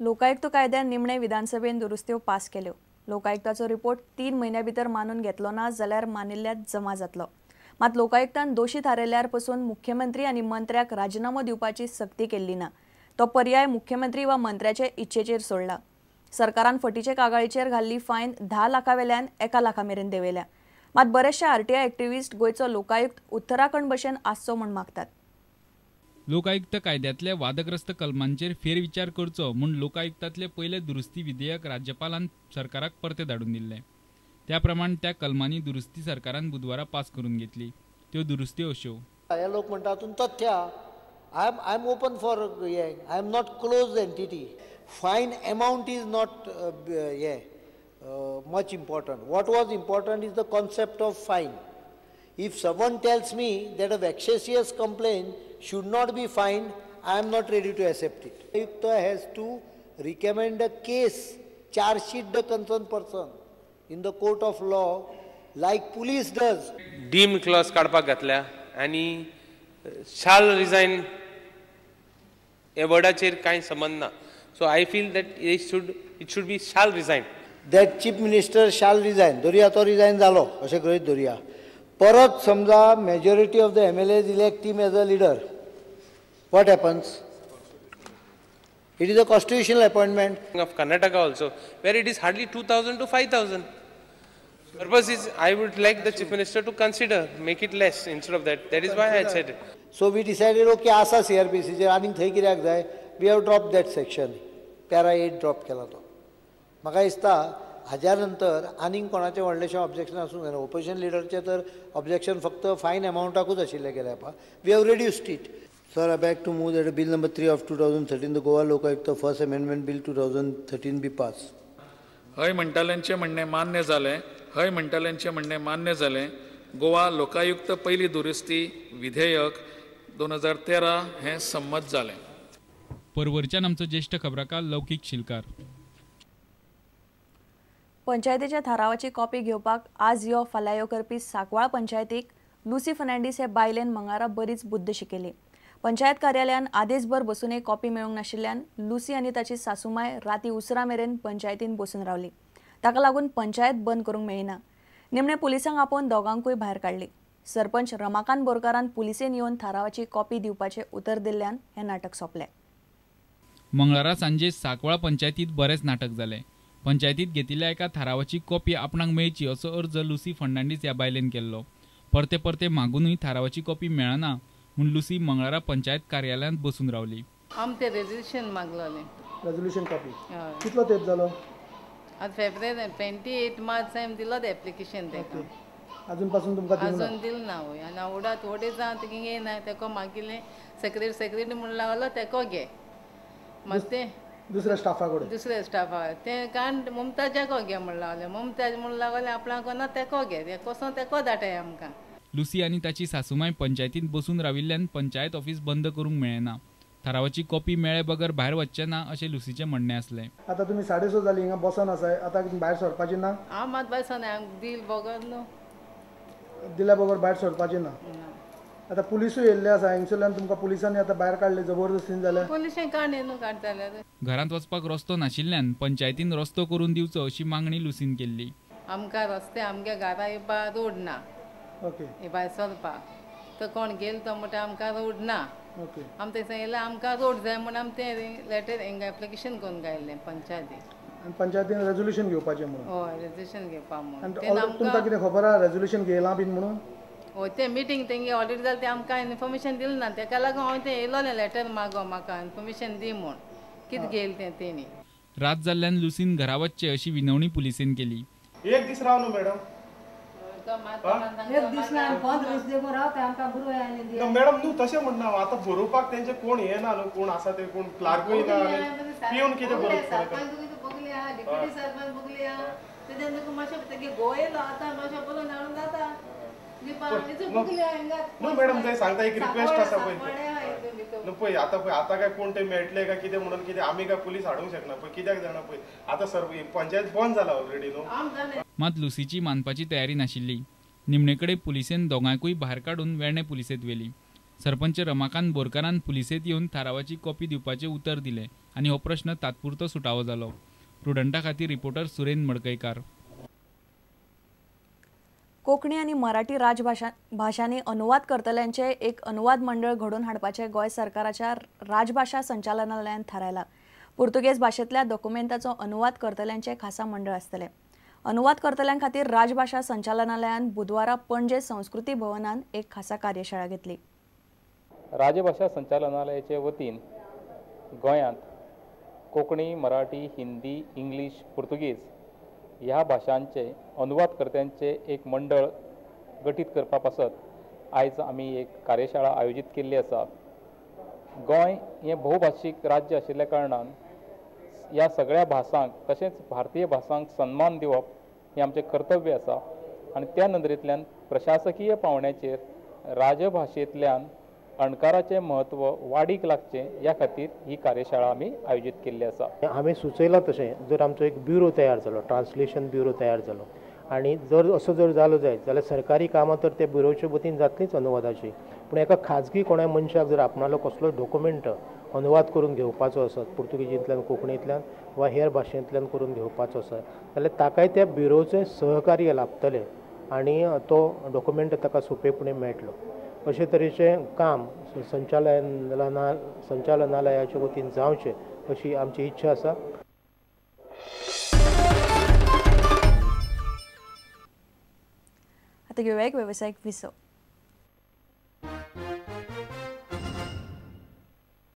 लोकायुक्त कायद्यान निमणे विधानसभेन दुरुस्त्यो पास केल्यो। लोकायुक्ताचो रिपोर्ट 3 महिन्या भितर मानून घेतलो ना जाल्यार मानिल्ल्यात जमा जातलो। मात लोकायुक्तान दोशी थारयल्यार पासून मुख्यमंत्री आनी मंत्र्याक राजीनामो दिवपाची सक्ती केल्ली ना। तो पर्याय मुख्यमंत्री वा मंत्र्याचे इच्छेचेर सोडला। सरकारान फटीचे कागाळीचेर घाल्ली फायन 10 लाखावेल्यान 1 लाखामेरेन देंवयल्या। मात बरेचशे आरटीआय एक्टिव्हिस्ट गोयचो लोकायुक्त उत्तराखंड भशेन आसचो म्हूण मागतात। लोकायुक्त कायद्यातल्या वादग्रस्त कलमांचेर फेरविचार करचो म्हूण लोकायुक्तातले पयले दुरुस्ती विधेयक राज्यपालान सरकाराक परते धाडून दिल्ले। त्या प्रमाण त्या कलमांनी दुरुस्ती सरकारान बुधवारा पास करून घेतली। त्यो दुरुस्त्यो अश्यो। हे लोक म्हणटा तातूंत तथ्य I am open for I am not close entity fine amount is not much important. What was important is the concept of fine. If someone tells me that a vexatious complaint should not be fined, I am not ready to accept it. Ayukta has to recommend a case, charge sheet the concerned person in the court of law like police does. Deemed clause काडपाक घातल्या आनी shall resign ह्या वर्डाचेर कांय संबंध ना. So I feel that it should be shall resign. That chief minister shall resign. Doria to resign जालो अशें गृहीत धरुया. परत समजा majority of the MLAs elect him as a leader. What happens? It is a constitutional appointment. Of Karnataka also, where it is hardly 2,000 to 5,000. Purpose is, I would like the chief minister to consider, make it less instead of that. That is why I said it. So we decided, okay, asa CRPC जे आनीक थंय कित्याक जाय, we have dropped that section. Para 8 drop केला तो. म्हाका दिसता हाज्या नंतर आनीक कोणाचें व्हडलेशें ऑब्जेक्शन आसूंक जायना। ओपोजिशन लिडरचें तर ऑब्जेक्शन फक्त फायन अमाउंटाकूच आशिल्लें गेल्या पळय। We have reduced it. Sir, I beg to move that Bill number 3 of 2013, the Goa Lokayukta First Amendment Bill 2013 be passed. हय म्हणटाल्यांचें म्हणणें मान्य जालें। हय म्हणटाल्यांचें म्हणणें मान्य जालें। गोवा लोकायुक्त पयली दुरुस्ती विधेयक 2013 हें संमत जालें। परवरच्यान आमचो ज्येष्ठ खबराकार लौकीक शिलकार। पंचायतीच्या थारावाची कॉपी घेवपाक आज यो फाल्यां यो करपी साकवाळ पंचायतीक लुसी फर्नांडीस हे बायलेन मंगळारा बरीच बुद्ध शिकयली। पंचायत कार्यालयान आदेसभर बसून कॉपी मेळूंक नाशिल्ल्यान लुसी आनी ताची सासूमाय राती उसरा मेरेन पंचायतीन बसून रावली। ताका लागून पंचायत बंद करूंक मेळिना। निमणे पुलिसांक आपोवन दोगांकूय भायर काडली। सरपंच रमाकांत बोरकारान पुलिसेन येवन थारावाची कॉपी दिवपाचें उतर दिल्ल्यान हें नाटक सोंपलें। मंगळारा सांजे साकवाळ पंचायतीत बरेच नाटक जालें। पंचायतीत घेतिल्ल्या एका थारावाची कॉपी आपणाक मेळची असो अर्ज लुसी फर्नांडीस ह्या बायलेन केल्लो। परते परते मागूनय थारावाची कॉपी मेळना म्हूण लुसी मंगळारा पंचायत कार्यालयांत बसून रावली। आमचे रेजोल्यूशन मागलोलें। रेजोल्यूशन कॉपी कितलो तेंप जालो? आज फेब्रुवारी 28 मार्च हांवें दिलो तें एप्लिकेशन तेका। अजून पासून तुमकां अजून दिल ना होय। आनी आवडा थोडे जावन तेका घेयना तेको मागिल्लें सेक्रेटरी म्हणून लागलो तेको घे। मात तें दुसऱ्या स्टाफाकडे ते कारण मुमताजाको घे म्हणून लागले। मुमताज म्हणून लागले आपणाक ना तेको घे ते कसो तेको धाडटाय आमकां। लुसी आनी ताची सासूमाय पंचायतीत बसून राविल्ल्यान पंचायत ऑफिस बंद करूंक मेळना। थारावाची कॉपी मेळे बगर भायर वचचें ना अशें लुसीचें म्हणणें आसलें। आतां तुमी 6:30 जाली हिंगा बसून आसाय, आतां भायर सरपाचें ना? हांव मात भायर सरना, डील बगर न्हू दिल्या बगर भायर सरपाचें ना। आतां पुलिसूय येयल्ले आसा, हांगसरल्यान तुमकां पुलिसांनी आतां भायर काडले जबरदस्तीन जाल्यार? पुलिशें काडले न्हू काडटाले। घरांत वचपाक रस्तो नाशिल्ल्यान पंचायतीन रस्तो करून दिवचो अशी मागणी लुसीन केल्ली। आमकां रस्ते आमच्या घरा येवपाक रोड ना। ओके। भायर सरपाक तो कोण गेल तो म्हणटा आमकां रोड ना। ओके। आमी थंय सांगलें आमकां रोड जाय म्हणून आमी तें लेटर हिंगा एप्लिकेशन करून घायलें पंचायतीक। पंचायतीन रेजोल्यूशन घेवपाचें म्हणून? हय, रेजोल्यूशन घेवपाक म्हणून। तुमकां कितें खबर आहा रेजोल्यूशन घेयलां बीन म्हणून? हय, तें मिटींग तेंगे ऑलरेडी जालें तें आमकां इन्फॉर्मेशन दिलें ना। तेका लागून हांवें तें येयलोलें लेटर मागो म्हाका इन्फॉर्मेशन दी म्हूण कितें घेयलें तें तेणी। रात जाल्ल्यान लुसीन घरा वचचें अशी विनवणी पुलिसेन केली। एक दीस राव न्हू मॅडम? एक दीस ना 15 दीस देखून रावता आमकां बरोय आनी दी। मॅडम न्हू तशें म्हणना आतां बरोवपाक तेंचे कोण हे ना न्हू, कोण आसा ते कोण क्लार्कूय ना आनी पिवन कितें बरोवपाक? बगली आहा, डिप्युटी सरपंच बगली आहा, तेजे देखून मातशें तेगे गोयलो आतां मातशें बरोवन हाडून जाता। न्हू मॅडम ते सांगता एक रिक्वेस्ट आसा पळय न्हू पळय आतां काय कोण ते मेळटले काय कितें म्हणून कितें आमी काय पुलीस हाडूंक शकना पळय, कित्याक जाणा पळय आतां सर पंचायत बंद जाला ऑलरेडी न्हू। मात लुसीची मानपाची तयारी नाशिल्ली। निमणे कडेन पुलिसेन दोगांयकूय भायर काडून वेर्णे पुलिसेंत व्हेली। सरपंच रमाकांत बोरकारान पुलिसेंत येवन थारावाची कॉपी दिवपाचें उतर दिलें आनी हो प्रश्न तात्पुरतो सुटावो जालो. प्रुडंटा खातीर रिपोर्टर सुरेंद्र मडकयकार. कोंकणी आनी मराठी भाशांनी अनुवाद करतल्यांचे एक अनुवाद मंडळ घडोवन हाडपाचें गोंय सरकाराच्या राजभाषा संचालनालयान थारायला. पुर्तुगेज भाशेंतल्या डॉक्युमेंटाचो अनुवाद करतल्यांचे खासा मंडळ आसतले. अनुवाद करतल्यां खातीर राजभाषा संचालनालयान बुधवारा पणजे संस्कृती भवनान एक खासा कार्यशाळा घेतली. राजभाषा संचालनालयाचे वतीन गोंयांत कोंकणी, मराठी, हिंदी, इंग्लीश, पुर्तुगीज ह्या भाशांचे अनुवादकर्त्यांचे एक मंडळ गठीत करपा पासत आयज आमी एक कार्यशाळा आयोजीत केल्ली आसा. गोंय हें भोवभाशीक राज्य आशिल्ल्या कारणान ह्या सगळ्या भासांक तशेंच भारतीय भासांक सन्मान दिवप हें आमचें कर्तव्य आसा आनी त्या नदरेंतल्यान प्रशासकीय पावंड्याचेर राजभाशेंतल्यान अणकाराचें म्हत्व वाडीक लागचें ह्या खातीर ही कार्यशाळा आमी आयोजीत केल्ली आसा. हांवें सुचयलां तशें जर आमचो एक ब्युरो तयार जालो, ट्रान्सलेशन ब्युरो तयार जालो आनी जर असो जर जालो जायत जाल्यार सरकारी कामां तर त्या ब्युरोच्या वतीन जातलीच अनुवादाची, पूण एका खाजगी कोणा मनशाक जर आपणालो कसलो डॉक्युमेंट अनुवाद करून घेवपाचो आसत पुर्तुगीजींतल्यान, कोंकणींतल्यान वा हेर भाशेंतल्यान करून घेवपाचो आसत जाल्यार ताकाय त्या ब्युरोचें सहकार्य लाभतलें आनी तो डॉक्युमेंट ताका सोंपेपणी मेळटलो. अशे तरेचें काम संचालनालयाच्या वतीन जावचें अशी आमची इच्छा आसा. आता घेऊया एक व्यावसायिक विसव.